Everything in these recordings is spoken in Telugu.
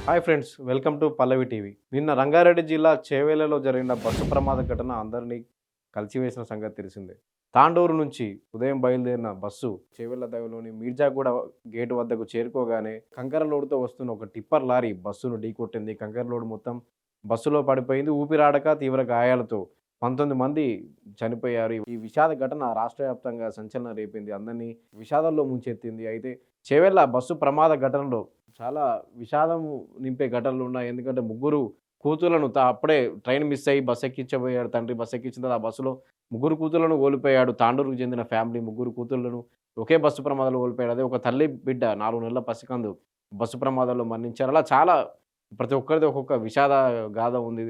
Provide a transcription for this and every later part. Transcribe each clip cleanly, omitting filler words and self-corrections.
Hi friends, welcome to Pallavi TV. నిన్న రంగారెడ్డి జిల్లా చేవెళ్లలో జరిగిన బస్సు ప్రమాద ఘటన అందరినీ కలిచివేసిన సంగతి తెలిసిందే. తాండూరు నుంచి ఉదయం బయలుదేరిన బస్సు చేవెళ్ల దగ్గరలోని మీర్జాగూడ గేటు వద్దకు చేరుకోగానే కంకర లోడుతో వస్తున్న ఒక టిప్పర్ లారీ బస్సును ఢీకొట్టింది. కంకర లోడు మొత్తం బస్సులో పడిపోయింది. ఊపిరాడక తీవ్ర గాయాలతో 19 మంది చనిపోయారు. ఈ విషాద ఘటన రాష్ట్ర వ్యాప్తంగా సంచలనం రేపింది. అందరినీ విషాదంలో ముంచెత్తింది. అయితే చేవెళ్ల బస్సు ప్రమాద ఘటనలో చాలా విషాదం నింపే ఘటనలున్నాయి. ఎందుకంటే ముగ్గురు కూతుర్లను అప్పుడే ట్రైన్ మిస్ అయ్యి బస్ ఎక్కించబోయాడు తండ్రి. బస్ ఎక్కించిన తర్వాత ఆ బస్సులో ముగ్గురు కూతుర్లను కోల్పోయాడు. తాండూరుకు చెందిన ఫ్యామిలీ ముగ్గురు కూతుర్లను ఒకే బస్సు ప్రమాదంలో కోల్పోయాడు. అదే ఒక తల్లి బిడ్డ 4 నెలల పసికందు బస్సు ప్రమాదంలో మరణించారు. అలా చాలా ప్రతి ఒక్కరిది ఒక్కొక్క విషాద గాథ ఉంది.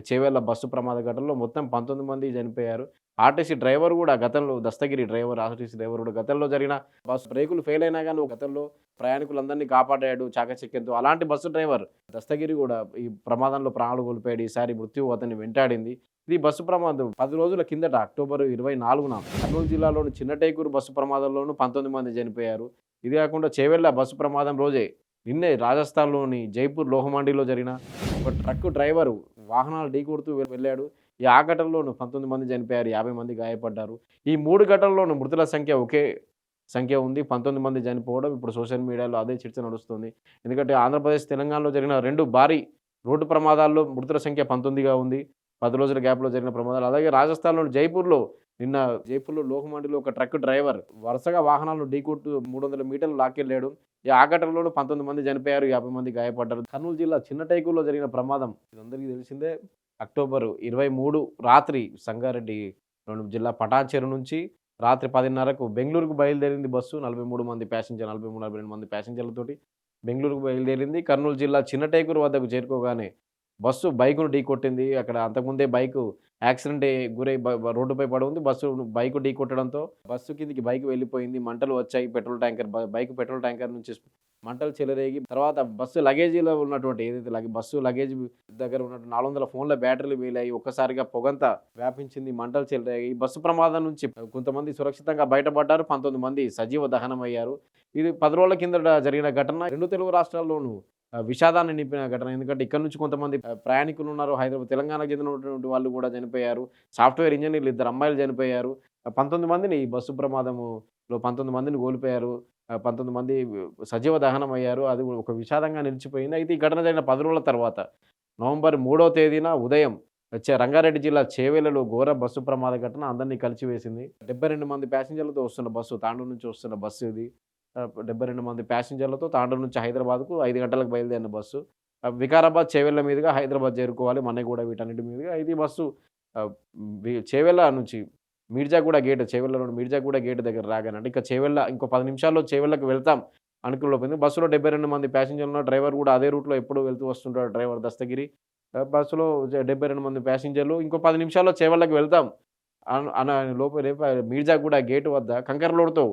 చేవెళ్ల బస్సు ప్రమాద ఘటనలో మొత్తం 19 మంది చనిపోయారు. ఆర్టీసీ డ్రైవర్ గూడా గతంలో దస్తగిరి డ్రైవర్, ఆర్టీసీ డ్రైవర్ గూడా గతంలో జరిగిన బస్సు బ్రేకులు ఫెయిల్ అయినా గాని గతంలో ప్రయాణికులందరినీ కాపాడాడు చాకచక్యంతో. అలాంటి బస్సు డ్రైవర్ దస్తగిరి గూడా ఈ ప్రమాదంలో ప్రాణాలు కోల్పోయాడు. ఈసారి మృత్యువు అతన్ని వెంటాడింది. ఇది బస్సు ప్రమాదం 10 రోజుల కిందట అక్టోబర్ 24న కర్నూలు జిల్లాలోని చిన్నటేకూరు బస్సు ప్రమాదంలోనూ 19 మంది చనిపోయారు. ఇది కాకుండా చేవెళ్ల బస్సు ప్రమాదం రోజే నిన్నే రాజస్థాన్‌లోని జైపూర్ లోహమండిలో జరిగిన ఒక ట్రక్కు డ్రైవరు వాహనాలు ఢీకొడుతూ వెళ్ళాడు. ఆ ఘటనలోను 19 మంది చనిపోయారు. 50 మంది గాయపడ్డారు. ఈ 3 ఘటనల్లోనూ మృతుల సంఖ్య ఒకే సంఖ్య ఉంది. 19 మంది చనిపోవడం ఇప్పుడు సోషల్ మీడియాలో అదే చర్చ నడుస్తుంది. ఎందుకంటే ఆంధ్రప్రదేశ్, తెలంగాణలో జరిగిన 2 భారీ రోడ్డు ప్రమాదాల్లో మృతుల సంఖ్య 19గా ఉంది. 10 రోజుల గ్యాప్‌లో జరిగిన ప్రమాదాలు. అలాగే రాజస్థాన్‌లోని నిన్న జైపూర్‌లో లోహమండిలో ఒక ట్రక్ డ్రైవర్ వరుసగా వాహనాలను ఢీకొడుతూ 300 మీటర్లు లాక్కెళ్ళాడు. ఆ ఘటనలోనూ 19 మంది చనిపోయారు. 50 మంది గాయపడ్డారు. కర్నూలు జిల్లా చిన్నటేకులో జరిగిన ప్రమాదం ఇదందరికీ తెలిసిందే. అక్టోబర్ 23 రాత్రి సంగారెడ్డి జిల్లా పటాన్‌చెరు నుంచి రాత్రి 10:30కు బెంగుళూరుకు బయలుదేరింది బస్సు. 43 మంది ప్యాసింజర్ 43, 42 మంది ప్యాసింజర్లతోటి బెంగుళూరుకు బయలుదేరింది. కర్నూలు జిల్లా చిన్నటేకూరు వద్దకు చేరుకోగానే బస్సు బైకును ఢీకొట్టింది. అక్కడ అంతకుముందే బైకు యాక్సిడెంట్ గురై రోడ్డుపై పడి ఉంది. బైకు ఢీకొట్టడంతో బస్సు కిందికి బైక్ వెళ్ళిపోయింది. మంటలు వచ్చాయి. బైక్ పెట్రోల్ ట్యాంకర్ నుంచి మంటలు చెలరేగి తర్వాత బస్సు లగేజీలో ఉన్నటువంటి ఏదైతే బస్సు లగేజ్ దగ్గర ఉన్నటువంటి 400 ఫోన్ల బ్యాటరీలు పేలాయి. ఒక్కసారిగా పొగంతా వ్యాపించింది. మంటలు చెలరేగాయి. ఈ బస్సు ప్రమాదం నుంచి కొంతమంది సురక్షితంగా బయటపడ్డారు. 19 మంది సజీవ దహనమయ్యారు. ఇది 10 రోజుల కిందట జరిగిన ఘటన. 2 తెలుగు రాష్ట్రాల్లోనూ విషాదాన్ని నింపిన ఘటన. ఎందుకంటే ఇక్కడ నుంచి కొంతమంది ప్రయాణికులు ఉన్నారు. తెలంగాణకు చెందినటువంటి వాళ్ళు కూడా చనిపోయారు. సాఫ్ట్‌వేర్ ఇంజినీర్లు 2 అమ్మాయిలు చనిపోయారు. 19 మందిని ఈ బస్సు ప్రమాదములో 19 మందిని కోల్పోయారు. 19 మంది సజీవ దహనమయ్యారు. అది ఒక విషాదంగా నిలిచిపోయింది. అయితే ఈ ఘటన జరిగిన 10 రోజుల తర్వాత నవంబర్ 3వ తేదీన ఉదయం రంగారెడ్డి జిల్లా చేవెళ్లలో ఘోర బస్సు ప్రమాద ఘటన అందరినీ కలిచివేసింది. 72 మంది ప్యాసింజర్లతో వస్తున్న బస్సు, తాండూరు నుంచి వస్తున్న బస్సు ఇది. 72 మంది ప్యాసింజర్లతో తాండూరు నుంచి హైదరాబాద్‌కు 5 గంటలకు బయలుదేరిన బస్సు. వికారాబాద్, చేవెళ్ల మీదుగా హైదరాబాద్ చేరుకోవాలి. మన్నెగూడ వీటన్నిటి మీదుగా. ఇది బస్సు చేవెళ్ల నుంచి చేవెళ్ల నుండి మీర్జాగూడ గేట్ దగ్గర రాగానే అంటే ఇంకో 10 నిమిషాల్లో చేవెళ్లకు వెళ్తాం అనుకున్న బస్సులో 72 మంది ప్యాసింజర్లు ఉన్నారు. డ్రైవర్ కూడా అదే రూట్‌లో ఎప్పుడూ వెళ్తూ వస్తుంటాడు డ్రైవర్ దస్తగిరి. బస్సులో 72 మంది ప్యాసింజర్లు. ఇంకో 10 నిమిషాల్లో చేవెళ్లకు వెళ్తాం రేపు మీర్జాగూడ గేట్ వద్ద కంకర లోడ్‌తో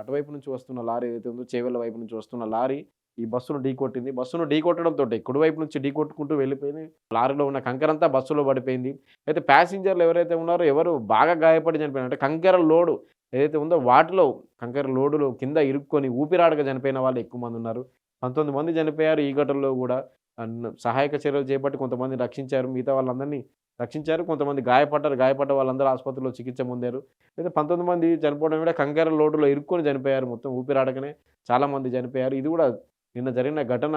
అటువైపు నుంచి వస్తున్న లారీ ఏదైతే ఉందో చేవెళ్ల వైపు నుంచి వస్తున్న లారీ ఈ బస్సును ఢీకొట్టింది. బస్సును ఢీకొట్టడంతోటి కుడివైపు నుంచి ఢీకొట్టుకుంటూ వెళ్ళిపోయింది. లారీలో ఉన్న కంకరంతా బస్సులో పడిపోయింది. అయితే ప్యాసింజర్లు ఎవరైతే ఉన్నారో ఎవరు బాగా గాయపడి చనిపోయారు. అంటే కంకర లోడు ఏదైతే ఉందో వాటిలో కంకర లోడులో కింద ఇరుక్కొని ఊపిరాడక చనిపోయిన వాళ్ళు ఎక్కువ మంది ఉన్నారు. 19 మంది చనిపోయారు. ఈ ఘటనలో కూడా సహాయక చర్యలు చేపట్టి కొంతమందిని రక్షించారు. మిగతా వాళ్ళందరినీ రక్షించారు. కొంతమంది గాయపడ్డారు. గాయపడ్డ వాళ్ళందరూ ఆసుపత్రిలో చికిత్స పొందారు. అయితే 19 మంది చనిపోవడం కూడా కంకర లోడులో ఇరుక్కొని చనిపోయారు. మొత్తం ఊపిరాడకనే చాలామంది చనిపోయారు. ఇది కూడా నిన్న జరిగిన ఘటన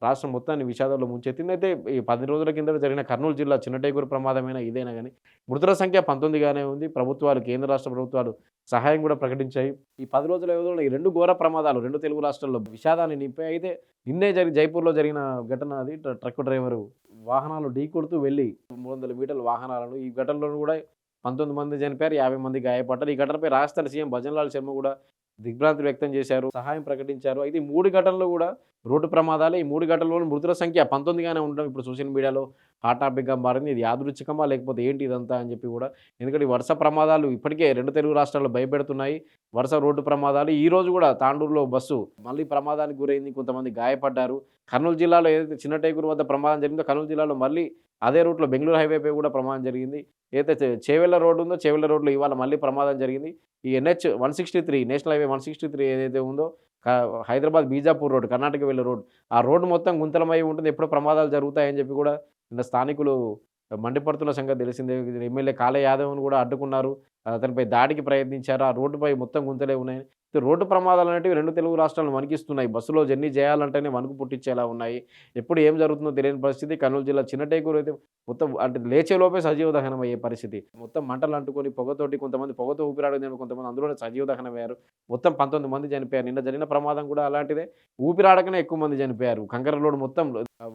రాష్ట్రం మొత్తాన్ని విషాదంలో ముంచెత్తింది. అయితే ఈ 10 రోజుల కిందట జరిగిన కర్నూలు జిల్లా చిన్నటేకూరు ప్రమాదమైన ఇదైనా గానీ మృతుల సంఖ్య 19గానే ఉంది. కేంద్ర రాష్ట్ర ప్రభుత్వాలు సహాయం కూడా ప్రకటించాయి. ఈ 10 రోజుల వ్యవధిలో ఈ 2 ఘోర ప్రమాదాలు 2 తెలుగు రాష్ట్రాల్లో విషాదాన్ని నింపాయి. అయితే నిన్నే జైపూర్‌లో జరిగిన ఘటన అది. ట్రక్ డ్రైవరు వాహనాలు ఢీకొడుతూ వెళ్లి 300 మీటర్ల వాహనాలను ఈ ఘటనలో కూడా 19 మంది చనిపోయారు. 50 మంది గాయపడ్డారు. ఈ ఘటనపై రాజస్థాన్ సీఎం భజన్‌లాల్ శర్మ కూడా దిగ్భ్రాంతి వ్యక్తం చేశారు. సహాయం ప్రకటించారు. అయితే ఈ 3 ఘటనలు కూడా రోడ్డు ప్రమాదాలే. ఈ 3 ఘటనలోని మృతుల సంఖ్య 19గానే ఉండడం ఇప్పుడు సోషల్ మీడియాలో హాట్ టాపిక్‌గా మారింది. ఇది యాదృచ్ఛికమా లేకపోతే ఏంటి ఇదంతా అని చెప్పి కూడా. ఎందుకంటే ఈ వరుస ప్రమాదాలు ఇప్పటికే 2 తెలుగు రాష్ట్రాల్లో భయపెడుతున్నాయి. వరుస రోడ్డు ప్రమాదాలు. ఈరోజు కూడా తాండూరులో బస్సు మళ్ళీ ప్రమాదానికి గురైంది. కొంతమంది గాయపడ్డారు. కర్నూలు జిల్లాలో ఏదైతే చిన్నటేకూరు వద్ద ప్రమాదం జరిగిందో కర్నూలు జిల్లాలో మళ్ళీ అదే రూట్‌లో బెంగుళూరు హైవేపై కూడా ప్రమాదం జరిగింది. ఏదైతే చేవెళ్ల రోడ్డు ఉందో చేవెళ్ల రోడ్‌లో ఇవాళ మళ్ళీ ప్రమాదం జరిగింది. ఈ NH 163 నేషనల్ హైవే 163 ఏదైతే ఉందో హైదరాబాద్ బీజాపూర్ రోడ్, కర్ణాటక వెళ్ళే రోడ్. ఆ రోడ్డు మొత్తం గుంతలమై ఉంటుంది. ఎప్పుడో ప్రమాదాలు జరుగుతాయని చెప్పి కూడా నిన్న స్థానికులు మండిపడుతున్న సంగతి తెలిసిందే. ఎమ్మెల్యే కాళే యాదవ్‌ని కూడా అడ్డుకున్నారు. అతనిపై దాడికి ప్రయత్నించారు. ఆ రోడ్డుపై మొత్తం గుంతలే ఉన్నాయి. రోడ్డు ప్రమాదాలనేటివి 2 తెలుగు రాష్ట్రాలను వణికిస్తున్నాయి. బస్సులో జర్నీ చేయాలంటేనే వణుకు పుట్టించేలా ఉన్నాయి. ఎప్పుడు ఏం జరుగుతుందో తెలియని పరిస్థితి. కర్నూలు జిల్లా చిన్నటేకూరు అయితే మొత్తం అంటే లేచేలోపే సజీవ దహనం అయ్యే పరిస్థితి. మొత్తం మంటలు అంటుకొని పొగతోటి కొంతమంది పొగతో ఊపిరాడలేని కొంతమంది అందులోనే సజీవ దహనమయ్యారు. మొత్తం 19 మంది చనిపోయారు. నిన్న జరిగిన ప్రమాదం కూడా అలాంటిదే. ఊపిరాడకనే ఎక్కువ మంది చనిపోయారు. కంకర లోడ్ మొత్తం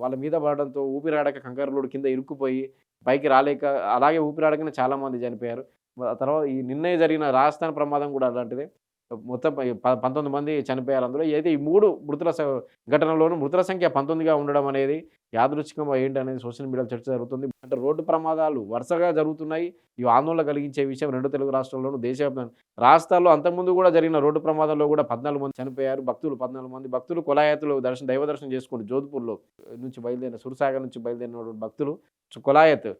వాళ్ళ మీద పడడంతో ఊపిరాడక కంకర లోడ్ కింద ఇరుక్కుపోయి పైకి రాలేక అలాగే ఊపిరాడకనే చాలా మంది చనిపోయారు. తర్వాత ఈ నిన్నే జరిగిన రాజస్థాన్ ప్రమాదం కూడా అలాంటిదే. మొత్తం 19 మంది చనిపోయారు అందులో. అయితే ఈ 3 మృతుల ఘటనలోనూ మృతుల సంఖ్య 19గా ఉండడం అనేది యాదృచ్ఛికమా ఏంటనేది సోషల్ మీడియాలో చర్చ జరుగుతుంది. అంటే రోడ్డు ప్రమాదాలు వరుసగా జరుగుతున్నాయి. ఇవి ఆందోళన కలిగించే విషయం. 2 తెలుగు రాష్ట్రాల్లోనూ దేశవ్యాప్తంగా రాజస్థాన్‌లో అంతకుముందు కూడా జరిగిన రోడ్డు ప్రమాదంలో కూడా 14 మంది చనిపోయారు. 14 మంది భక్తులు కొలాయత్‌లో దైవ దర్శనం చేసుకుంటూ జోధ్‌పూర్‌లో నుంచి బయలుదేరిన సురసాగర్ నుంచి బయలుదేరిన భక్తులు కొలాయత్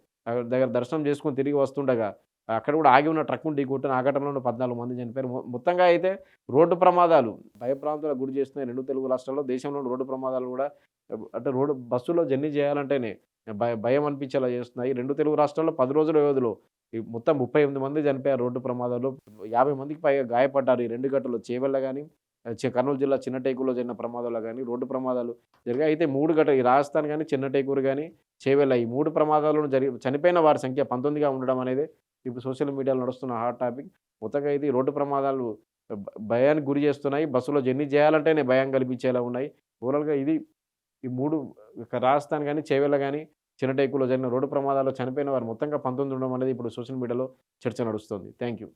దగ్గర దర్శనం చేసుకొని తిరిగి వస్తుండగా అక్కడ కూడా ఆగి ఉన్న ట్రక్కును ఢీకొట్టిన ఆ ఘటనలోనే 14 మంది చనిపోయారు. మొత్తంగా అయితే రోడ్డు ప్రమాదాలు భయభ్రాంతులకు గురి చేస్తున్నాయి 2 తెలుగు రాష్ట్రాల్లో. దేశంలోని రోడ్డు ప్రమాదాలు కూడా అంటే బస్సులో జర్నీ చేయాలంటేనే భయం అనిపించేలా చేస్తున్నాయి. 2 తెలుగు రాష్ట్రాల్లో 10 రోజుల వ్యవధిలో ఈ మొత్తం 38 మంది చనిపోయారు రోడ్డు ప్రమాదాల్లో. 50 మందికి పైగా గాయపడ్డారు. ఈ 2 ఘటనలు చేవెళ్ళ గాని, కర్నూలు జిల్లా చిన్నటేకూరులో జరిగిన ప్రమాదాల్లో గాని రోడ్డు ప్రమాదాలు జరిగాయి. అయితే 3 ఈ రాజస్థాన్ గాని, చిన్నటేకూరు గాని, చేవెళ్ళ ఈ 3 ప్రమాదాల్లోనూ చనిపోయిన వారి సంఖ్య 19గా ఉండడం అనేది ఇప్పుడు సోషల్ మీడియాలో నడుస్తున్న హాట్ టాపిక్. మొత్తంగా ఇది రోడ్డు ప్రమాదాలు భయానికి గురి చేస్తున్నాయి. బస్సులో జర్నీ చేయాలంటేనే భయం కల్పించేలా ఉన్నాయి. ఓవరాల్‌గా ఇది ఈ 3 రాజస్థాన్ గాని, చేవెళ్ళ గాని, చిన్నటేకులో జరిగిన రోడ్డు ప్రమాదాల్లో చనిపోయిన వారు మొత్తంగా 19 ఉండడం అనేది ఇప్పుడు సోషల్ మీడియాలో చర్చ నడుస్తుంది. Thank you.